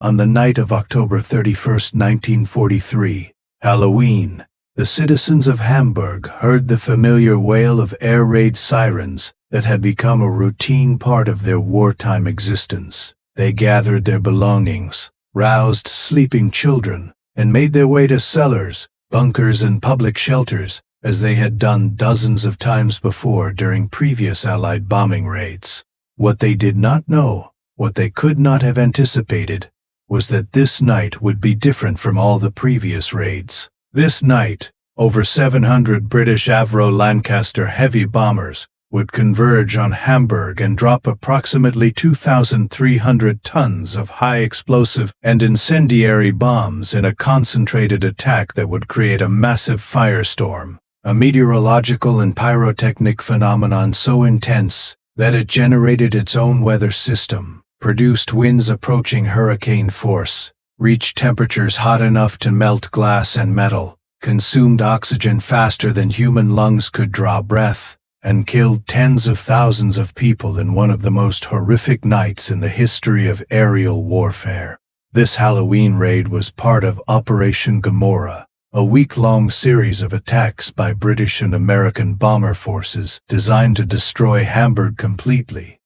On the night of October 31st, 1943, Halloween, the citizens of Hamburg heard the familiar wail of air raid sirens that had become a routine part of their wartime existence. They gathered their belongings, roused sleeping children, and made their way to cellars, bunkers, and public shelters, as they had done dozens of times before during previous Allied bombing raids. What they did not know, what they could not have anticipated, was that this night would be different from all the previous raids. This night, over 700 British Avro Lancaster heavy bombers would converge on Hamburg and drop approximately 2,300 tons of high-explosive and incendiary bombs in a concentrated attack that would create a massive firestorm, a meteorological and pyrotechnic phenomenon so intense that it generated its own weather system, produced winds approaching hurricane force, reached temperatures hot enough to melt glass and metal, consumed oxygen faster than human lungs could draw breath, and killed tens of thousands of people in one of the most horrific nights in the history of aerial warfare. This Halloween raid was part of Operation Gomorrah, a week-long series of attacks by British and American bomber forces designed to destroy Hamburg completely.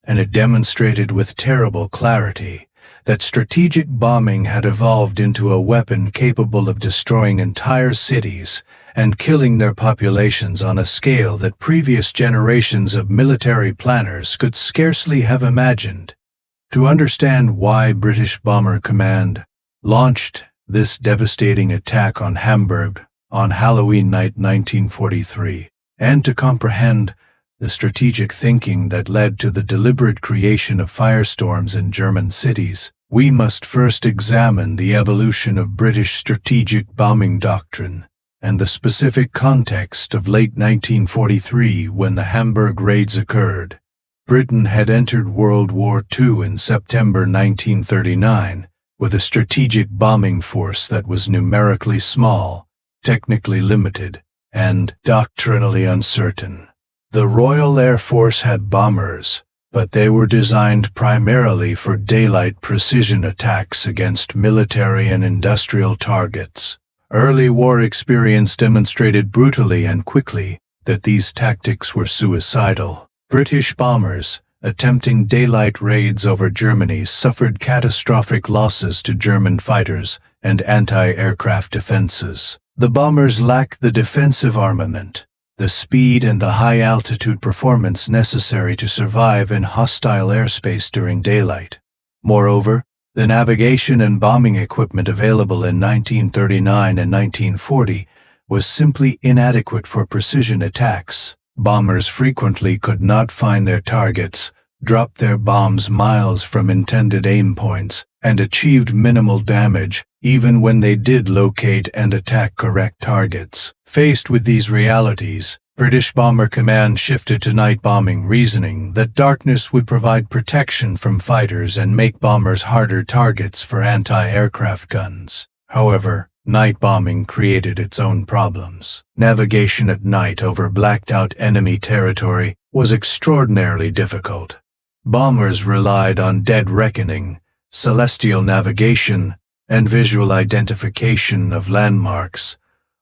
And it demonstrated with terrible clarity that strategic bombing had evolved into a weapon capable of destroying entire cities and killing their populations on a scale that previous generations of military planners could scarcely have imagined. To understand why British Bomber Command launched this devastating attack on Hamburg on Halloween night 1943, and to comprehend the strategic thinking that led to the deliberate creation of firestorms in German cities, we must first examine the evolution of British strategic bombing doctrine and the specific context of late 1943 when the Hamburg raids occurred. Britain had entered World War II in September 1939 with a strategic bombing force that was numerically small, technically limited, and doctrinally uncertain. The Royal Air Force had bombers, but they were designed primarily for daylight precision attacks against military and industrial targets. Early war experience demonstrated brutally and quickly that these tactics were suicidal. British bombers attempting daylight raids over Germany suffered catastrophic losses to German fighters and anti-aircraft defenses. The bombers lacked the defensive armament, the speed and the high-altitude performance necessary to survive in hostile airspace during daylight. Moreover, the navigation and bombing equipment available in 1939 and 1940 was simply inadequate for precision attacks. Bombers frequently could not find their targets, dropped their bombs miles from intended aim points, and achieved minimal damage even when they did locate and attack correct targets. Faced with these realities, British Bomber Command shifted to night bombing, reasoning that darkness would provide protection from fighters and make bombers harder targets for anti-aircraft guns. However, night bombing created its own problems. Navigation at night over blacked-out enemy territory was extraordinarily difficult. Bombers relied on dead reckoning, celestial navigation, and visual identification of landmarks,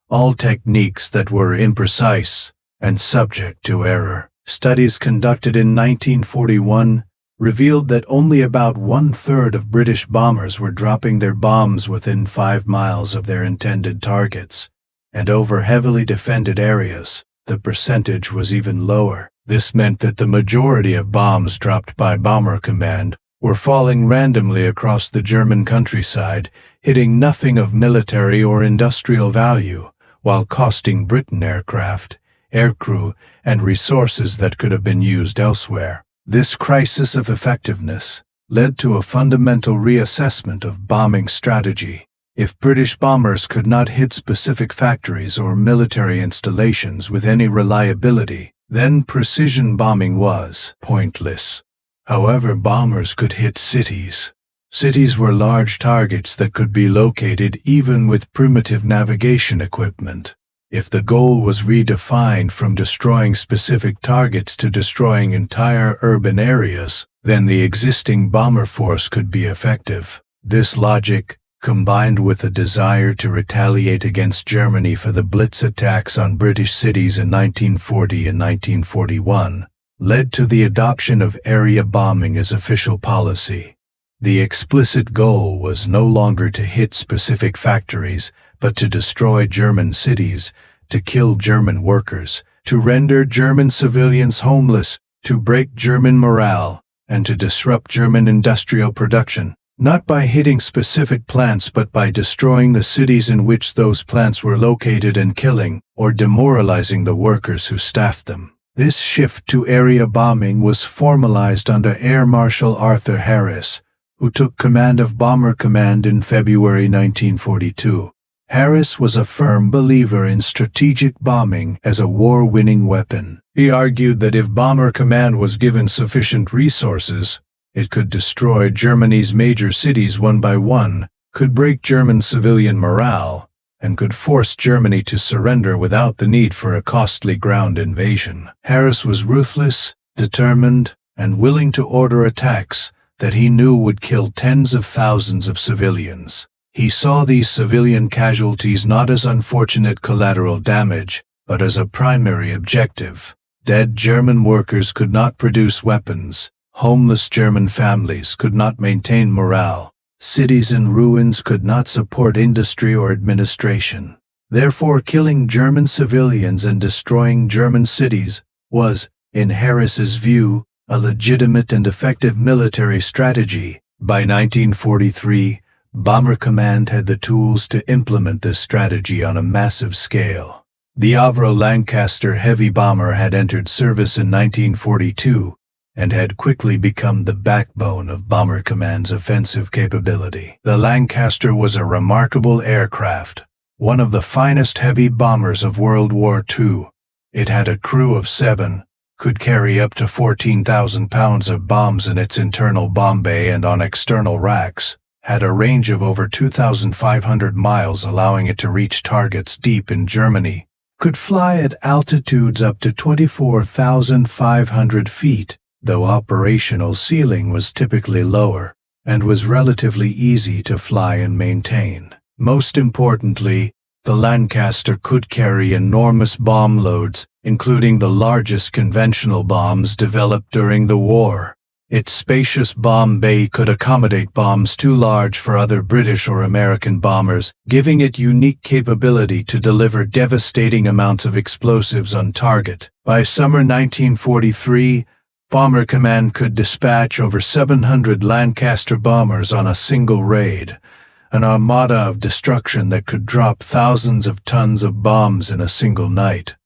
all techniques that were imprecise and subject to error. Studies conducted in 1941 revealed that only about one-third of British bombers were dropping their bombs within 5 miles of their intended targets, and over heavily defended areas, the percentage was even lower. This meant that the majority of bombs dropped by Bomber Command were falling randomly across the German countryside, hitting nothing of military or industrial value, while costing Britain aircraft, aircrew, and resources that could have been used elsewhere. This crisis of effectiveness led to a fundamental reassessment of bombing strategy. If British bombers could not hit specific factories or military installations with any reliability, then precision bombing was pointless. However, bombers could hit cities. Cities were large targets that could be located even with primitive navigation equipment. If the goal was redefined from destroying specific targets to destroying entire urban areas, then the existing bomber force could be effective. This logic, combined with a desire to retaliate against Germany for the Blitz attacks on British cities in 1940 and 1941, led to the adoption of area bombing as official policy. The explicit goal was no longer to hit specific factories, but to destroy German cities, to kill German workers, to render German civilians homeless, to break German morale, and to disrupt German industrial production, not by hitting specific plants but by destroying the cities in which those plants were located and killing or demoralizing the workers who staffed them. This shift to area bombing was formalized under Air Marshal Arthur Harris, who took command of Bomber Command in February 1942. Harris was a firm believer in strategic bombing as a war-winning weapon. He argued that if Bomber Command was given sufficient resources, it could destroy Germany's major cities one by one, could break German civilian morale, and could force Germany to surrender without the need for a costly ground invasion. Harris was ruthless, determined, and willing to order attacks that he knew would kill tens of thousands of civilians. He saw these civilian casualties not as unfortunate collateral damage, but as a primary objective. Dead German workers could not produce weapons. Homeless German families could not maintain morale. Cities in ruins could not support industry or administration. Therefore, killing German civilians and destroying German cities was, in Harris's view, a legitimate and effective military strategy. By 1943, Bomber Command had the tools to implement this strategy on a massive scale. The Avro Lancaster heavy bomber had entered service in 1942 and had quickly become the backbone of Bomber Command's offensive capability. The Lancaster was a remarkable aircraft, one of the finest heavy bombers of World War II. It had a crew of 7, could carry up to 14,000 pounds of bombs in its internal bomb bay and on external racks, had a range of over 2,500 miles, allowing it to reach targets deep in Germany, could fly at altitudes up to 24,500 feet, though operational ceiling was typically lower, and was relatively easy to fly and maintain. Most importantly, the Lancaster could carry enormous bomb loads, including the largest conventional bombs developed during the war. Its spacious bomb bay could accommodate bombs too large for other British or American bombers, giving it unique capability to deliver devastating amounts of explosives on target. By summer 1943, Bomber Command could dispatch over 700 Lancaster bombers on a single raid, an armada of destruction that could drop thousands of tons of bombs in a single night.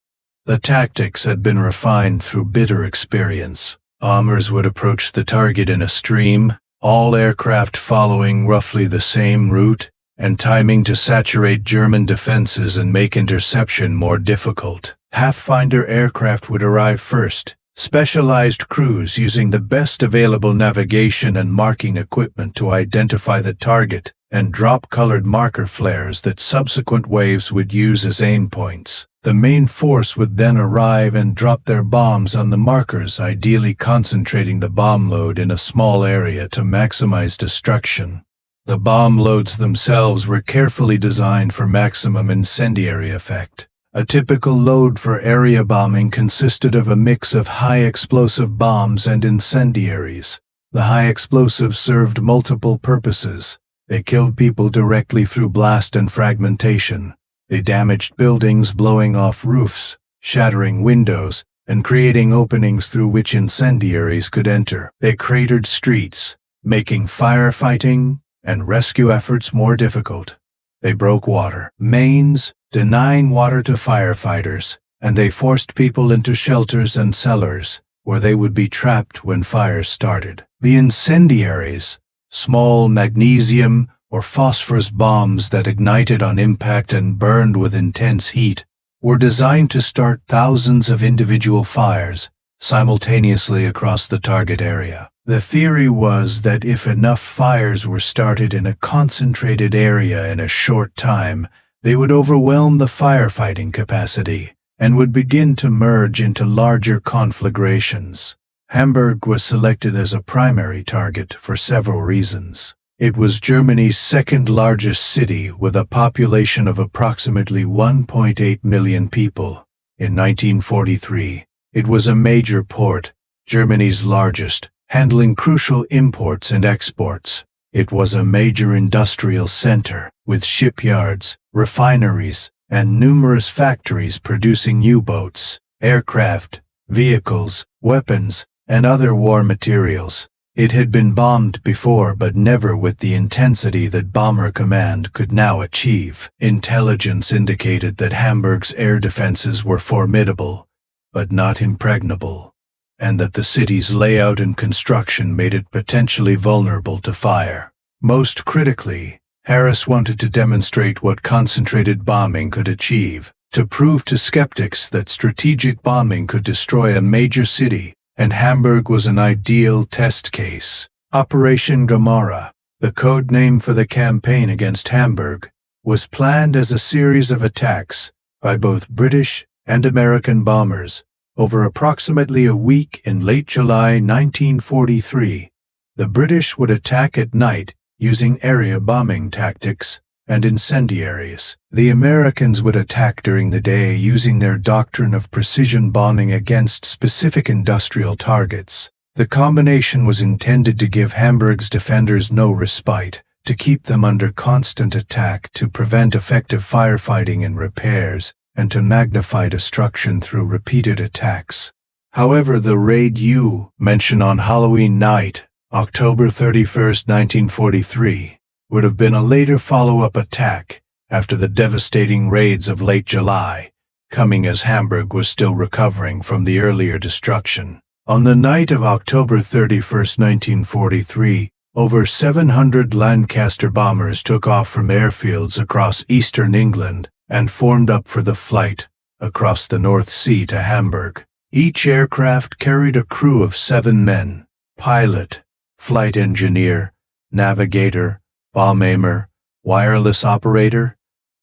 The tactics had been refined through bitter experience. Bombers would approach the target in a stream, all aircraft following roughly the same route, and timing to saturate German defenses and make interception more difficult. Half-finder aircraft would arrive first, specialized crews using the best available navigation and marking equipment to identify the target and drop colored marker flares that subsequent waves would use as aim points. The main force would then arrive and drop their bombs on the markers, ideally concentrating the bomb load in a small area to maximize destruction. The bomb loads themselves were carefully designed for maximum incendiary effect. A typical load for area bombing consisted of a mix of high explosive bombs and incendiaries. The high explosives served multiple purposes. They killed people directly through blast and fragmentation. They damaged buildings, blowing off roofs, shattering windows, and creating openings through which incendiaries could enter. They cratered streets, making firefighting and rescue efforts more difficult. They broke water mains, denying water to firefighters, and they forced people into shelters and cellars, where they would be trapped when fires started. The incendiaries, small magnesium or phosphorus bombs that ignited on impact and burned with intense heat, were designed to start thousands of individual fires simultaneously across the target area. The theory was that if enough fires were started in a concentrated area in a short time, they would overwhelm the firefighting capacity and would begin to merge into larger conflagrations. Hamburg was selected as a primary target for several reasons. It was Germany's second-largest city with a population of approximately 1.8 million people. In 1943, it was a major port, Germany's largest, handling crucial imports and exports. It was a major industrial center, with shipyards, refineries, and numerous factories producing U-boats, aircraft, vehicles, weapons, and other war materials. It had been bombed before, but never with the intensity that Bomber Command could now achieve. Intelligence indicated that Hamburg's air defenses were formidable, but not impregnable, and that the city's layout and construction made it potentially vulnerable to fire. Most critically, Harris wanted to demonstrate what concentrated bombing could achieve, to prove to skeptics that strategic bombing could destroy a major city, and Hamburg was an ideal test case. Operation Gomorrah, the code name for the campaign against Hamburg, was planned as a series of attacks by both British and American bombers over approximately a week in late July 1943. The British would attack at night using area bombing tactics and incendiaries. The Americans would attack during the day using their doctrine of precision bombing against specific industrial targets. The combination was intended to give Hamburg's defenders no respite, to keep them under constant attack, to prevent effective firefighting and repairs, and to magnify destruction through repeated attacks. However, the raid you mention on Halloween night, October 31, 1943, would have been a later follow-up attack after the devastating raids of late July, coming as Hamburg was still recovering from the earlier destruction. On the night of October 31, 1943, over 700 Lancaster bombers took off from airfields across eastern England and formed up for the flight across the North Sea to Hamburg. Each aircraft carried a crew of 7 men: pilot, flight engineer, navigator, bomb aimer, wireless operator,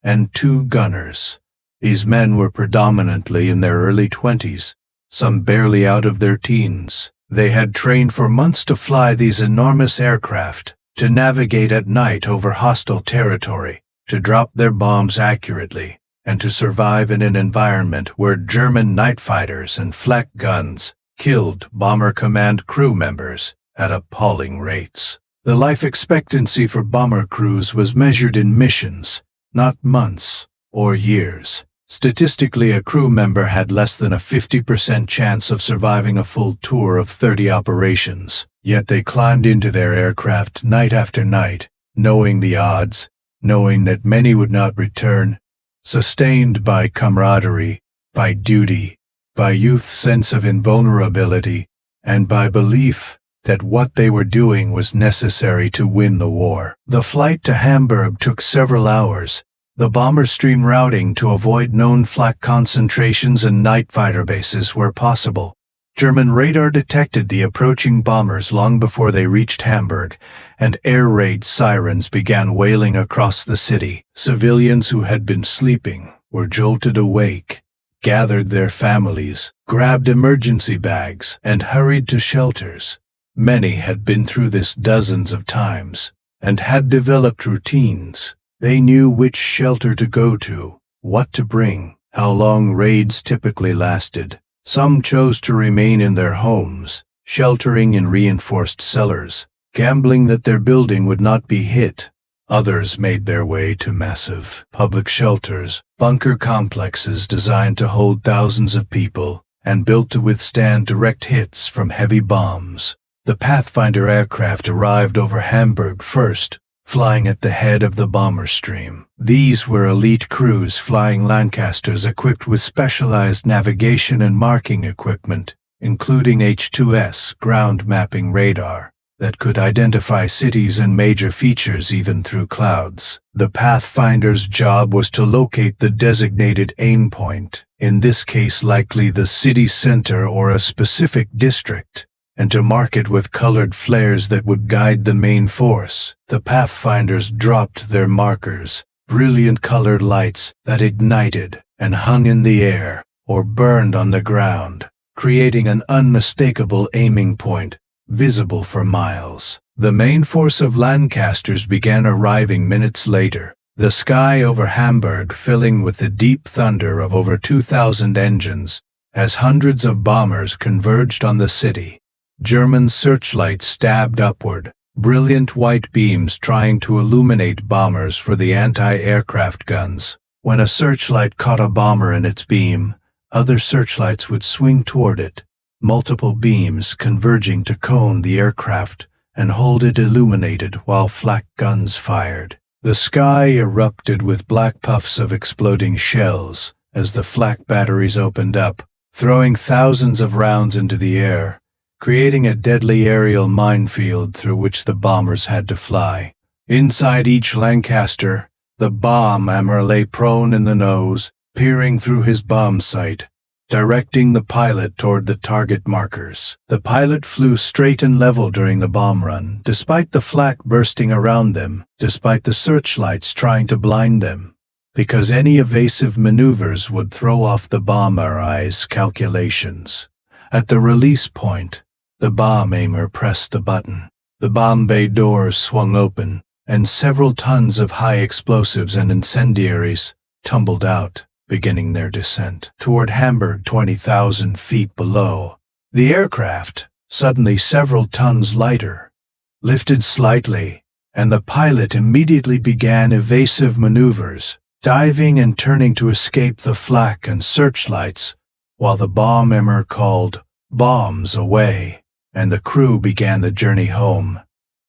and 2 gunners. These men were predominantly in their early 20s, some barely out of their teens. They had trained for months to fly these enormous aircraft, to navigate at night over hostile territory, to drop their bombs accurately, and to survive in an environment where German night fighters and flak guns killed Bomber Command crew members at appalling rates. The life expectancy for bomber crews was measured in missions, not months or years. Statistically, a crew member had less than a 50% chance of surviving a full tour of 30 operations. Yet they climbed into their aircraft night after night, knowing the odds, knowing that many would not return, sustained by camaraderie, by duty, by youth's sense of invulnerability, and by belief that what they were doing was necessary to win the war. The flight to Hamburg took several hours, the bomber stream routing to avoid known flak concentrations and night fighter bases where possible. German radar detected the approaching bombers long before they reached Hamburg, and air raid sirens began wailing across the city. Civilians who had been sleeping were jolted awake, gathered their families, grabbed emergency bags, and hurried to shelters. Many had been through this dozens of times, and had developed routines. They knew which shelter to go to, what to bring, how long raids typically lasted. Some chose to remain in their homes, sheltering in reinforced cellars, gambling that their building would not be hit. Others made their way to massive public shelters, bunker complexes designed to hold thousands of people, and built to withstand direct hits from heavy bombs. The Pathfinder aircraft arrived over Hamburg first, flying at the head of the bomber stream. These were elite crews flying Lancasters equipped with specialized navigation and marking equipment, including H2S ground mapping radar that could identify cities and major features even through clouds. The Pathfinder's job was to locate the designated aim point, in this case likely the city center or a specific district, and to mark it with colored flares that would guide the main force. The Pathfinders dropped their markers, brilliant colored lights that ignited and hung in the air or burned on the ground, creating an unmistakable aiming point visible for miles. The main force of Lancasters began arriving minutes later, the sky over Hamburg filling with the deep thunder of over 2,000 engines, as hundreds of bombers converged on the city. German searchlights stabbed upward, brilliant white beams trying to illuminate bombers for the anti-aircraft guns. When a searchlight caught a bomber in its beam, other searchlights would swing toward it, multiple beams converging to cone the aircraft and hold it illuminated while flak guns fired. The sky erupted with black puffs of exploding shells as the flak batteries opened up, throwing thousands of rounds into the air, creating a deadly aerial minefield through which the bombers had to fly. Inside each Lancaster, the bomber lay prone in the nose, peering through his bomb sight, directing the pilot toward the target markers. The pilot flew straight and level during the bomb run, despite the flak bursting around them, despite the searchlights trying to blind them, because any evasive maneuvers would throw off the bomber's calculations. At the release point, the bomb aimer pressed the button. The bomb bay doors swung open, and several tons of high explosives and incendiaries tumbled out, beginning their descent toward Hamburg 20,000 feet below. The aircraft, suddenly several tons lighter, lifted slightly, and the pilot immediately began evasive maneuvers, diving and turning to escape the flak and searchlights, while the bomber called bombs away, and the crew began the journey home.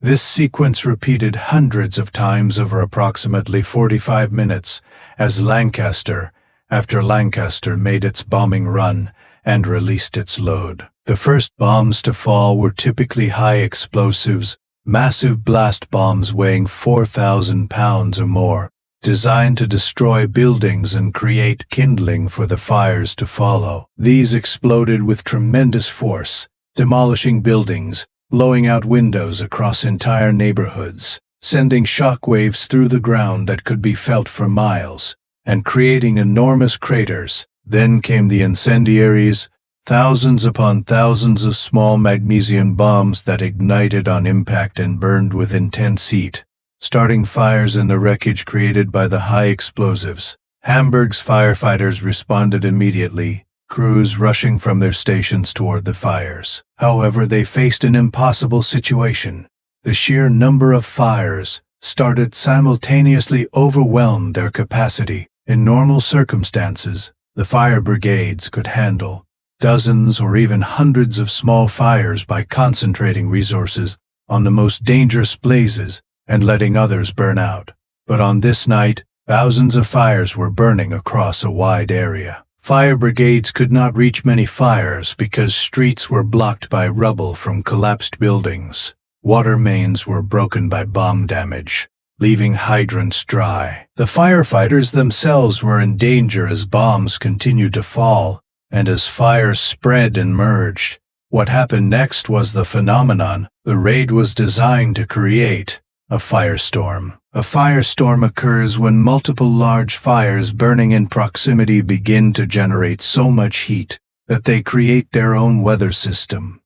This sequence repeated hundreds of times over approximately 45 minutes as Lancaster after Lancaster made its bombing run and released its load. The first bombs to fall were typically high explosives, massive blast bombs weighing 4,000 pounds or more, designed to destroy buildings and create kindling for the fires to follow. These exploded with tremendous force, demolishing buildings, blowing out windows across entire neighborhoods, sending shock waves through the ground that could be felt for miles, and creating enormous craters. Then came the incendiaries, thousands upon thousands of small magnesium bombs that ignited on impact and burned with intense heat, starting fires in the wreckage created by the high explosives. Hamburg's firefighters responded immediately, crews rushing from their stations toward the fires. However, they faced an impossible situation. The sheer number of fires started simultaneously overwhelmed their capacity. In normal circumstances, the fire brigades could handle dozens or even hundreds of small fires by concentrating resources on the most dangerous blazes and letting others burn out. But on this night, thousands of fires were burning across a wide area. Fire brigades could not reach many fires because streets were blocked by rubble from collapsed buildings. Water mains were broken by bomb damage, leaving hydrants dry. The firefighters themselves were in danger as bombs continued to fall, and as fires spread and merged. What happened next was the phenomenon the raid was designed to create: a firestorm. A firestorm occurs when multiple large fires burning in proximity begin to generate so much heat that they create their own weather system.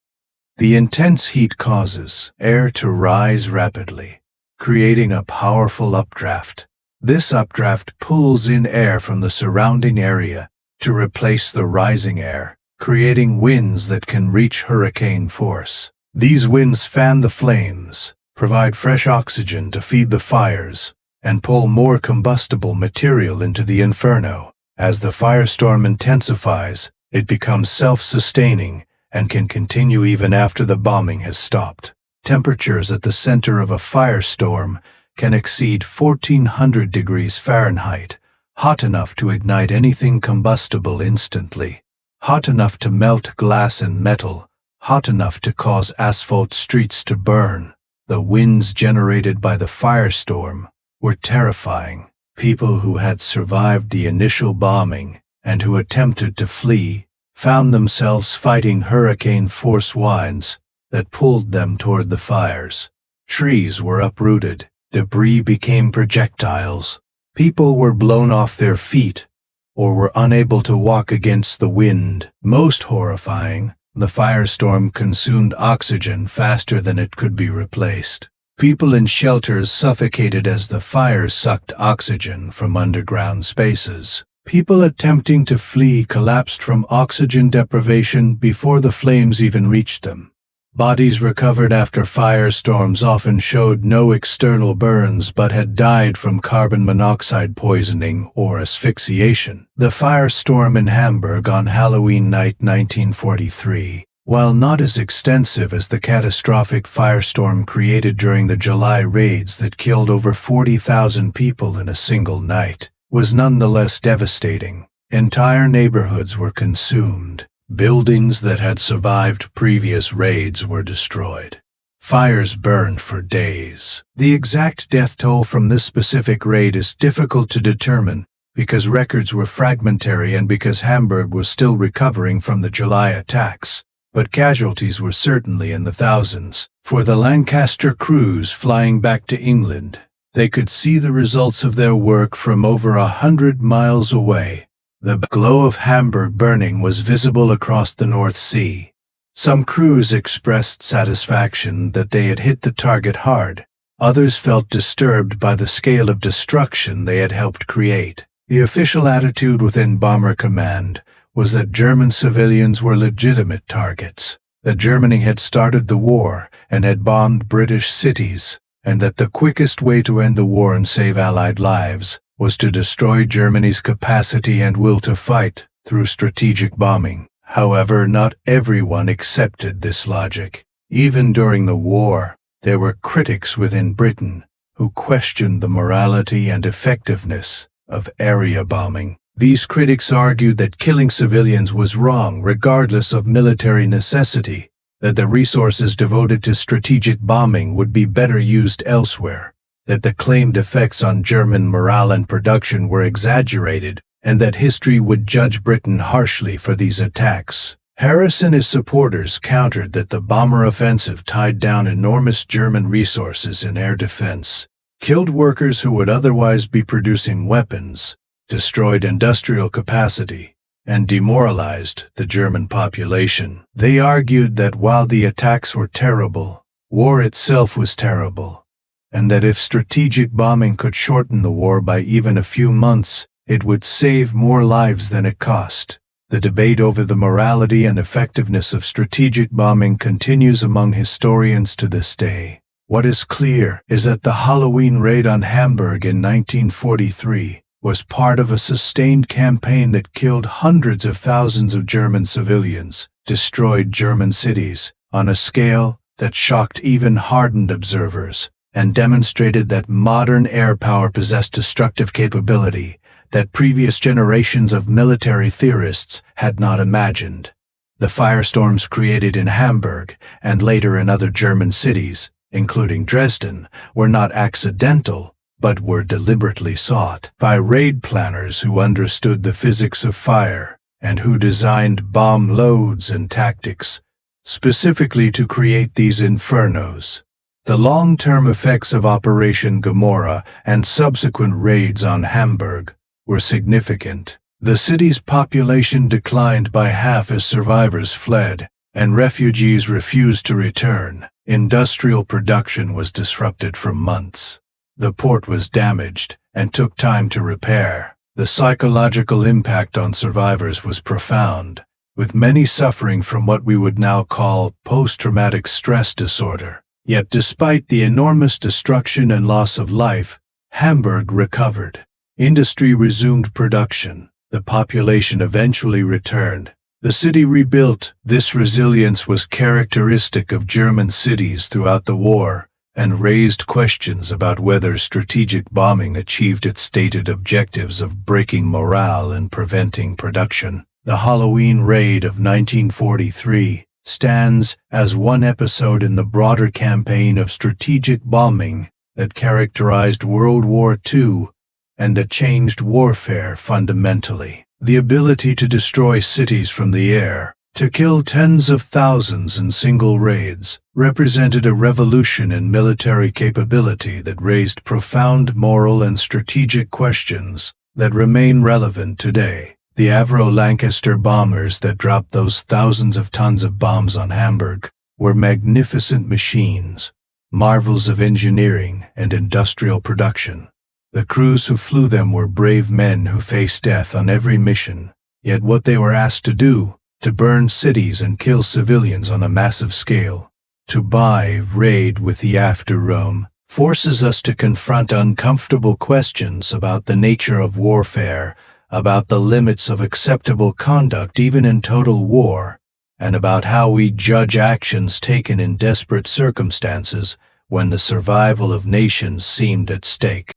The intense heat causes air to rise rapidly, creating a powerful updraft. This updraft pulls in air from the surrounding area to replace the rising air, creating winds that can reach hurricane force. These winds fan the flames, provide fresh oxygen to feed the fires, and pull more combustible material into the inferno. As the firestorm intensifies, it becomes self-sustaining and can continue even after the bombing has stopped. Temperatures at the center of a firestorm can exceed 1,400 degrees Fahrenheit, hot enough to ignite anything combustible instantly, hot enough to melt glass and metal, hot enough to cause asphalt streets to burn. The winds generated by the firestorm were terrifying. People who had survived the initial bombing and who attempted to flee found themselves fighting hurricane-force winds that pulled them toward the fires. Trees were uprooted, debris became projectiles, people were blown off their feet or were unable to walk against the wind. Most horrifying, The firestorm consumed oxygen faster than it could be replaced. People in shelters suffocated as the fires sucked oxygen from underground spaces. People attempting to flee collapsed from oxygen deprivation before the flames even reached them. Bodies recovered after firestorms often showed no external burns but had died from carbon monoxide poisoning or asphyxiation. The firestorm in Hamburg on Halloween night 1943, while not as extensive as the catastrophic firestorm created during the July raids that killed over 40,000 people in a single night, was nonetheless devastating. Entire neighborhoods were consumed. Buildings that had survived previous raids were destroyed. Fires burned for days. The exact death toll from this specific raid is difficult to determine because records were fragmentary and because Hamburg was still recovering from the July attacks, but casualties were certainly in the thousands. For the Lancaster crews flying back to England, they could see the results of their work from over 100 miles away. The glow of Hamburg burning was visible across the North Sea. Some crews expressed satisfaction that they had hit the target hard. Others felt disturbed by the scale of destruction they had helped create. The official attitude within Bomber Command was that German civilians were legitimate targets, that Germany had started the war and had bombed British cities, and that the quickest way to end the war and save Allied lives was to destroy Germany's capacity and will to fight through strategic bombing. However, not everyone accepted this logic. Even during the war, there were critics within Britain who questioned the morality and effectiveness of area bombing. These critics argued that killing civilians was wrong regardless of military necessity, that the resources devoted to strategic bombing would be better used elsewhere, that the claimed effects on German morale and production were exaggerated, and that history would judge Britain harshly for these attacks. Harris and his supporters countered that the bomber offensive tied down enormous German resources in air defense, killed workers who would otherwise be producing weapons, destroyed industrial capacity, and demoralized the German population. They argued that while the attacks were terrible, war itself was terrible, and that if strategic bombing could shorten the war by even a few months, it would save more lives than it cost. The debate over the morality and effectiveness of strategic bombing continues among historians to this day. What is clear is that the Halloween raid on Hamburg in 1943 was part of a sustained campaign that killed hundreds of thousands of German civilians, destroyed German cities on a scale that shocked even hardened observers, and demonstrated that modern air power possessed destructive capability that previous generations of military theorists had not imagined. The firestorms created in Hamburg and later in other German cities, including Dresden, were not accidental, but were deliberately sought by raid planners who understood the physics of fire and who designed bomb loads and tactics specifically to create these infernos. The long-term effects of Operation Gomorrah and subsequent raids on Hamburg were significant. The city's population declined by half as survivors fled, and refugees refused to return. Industrial production was disrupted for months. The port was damaged and took time to repair. The psychological impact on survivors was profound, with many suffering from what we would now call post-traumatic stress disorder. Yet despite the enormous destruction and loss of life, Hamburg recovered. Industry resumed production. The population eventually returned. The city rebuilt. This resilience was characteristic of German cities throughout the war, and raised questions about whether strategic bombing achieved its stated objectives of breaking morale and preventing production. The Halloween raid of 1943 stands as one episode in the broader campaign of strategic bombing that characterized World War II and that changed warfare fundamentally. The ability to destroy cities from the air, to kill tens of thousands in single raids, represented a revolution in military capability that raised profound moral and strategic questions that remain relevant today. The Avro Lancaster bombers that dropped those thousands of tons of bombs on Hamburg were magnificent machines, marvels of engineering and industrial production. The crews who flew them were brave men who faced death on every mission, yet what they were asked to do, to burn cities and kill civilians on a massive scale, to buy, raid with the after Rome, forces us to confront uncomfortable questions about the nature of warfare, about the limits of acceptable conduct even in total war, and about how we judge actions taken in desperate circumstances when the survival of nations seemed at stake.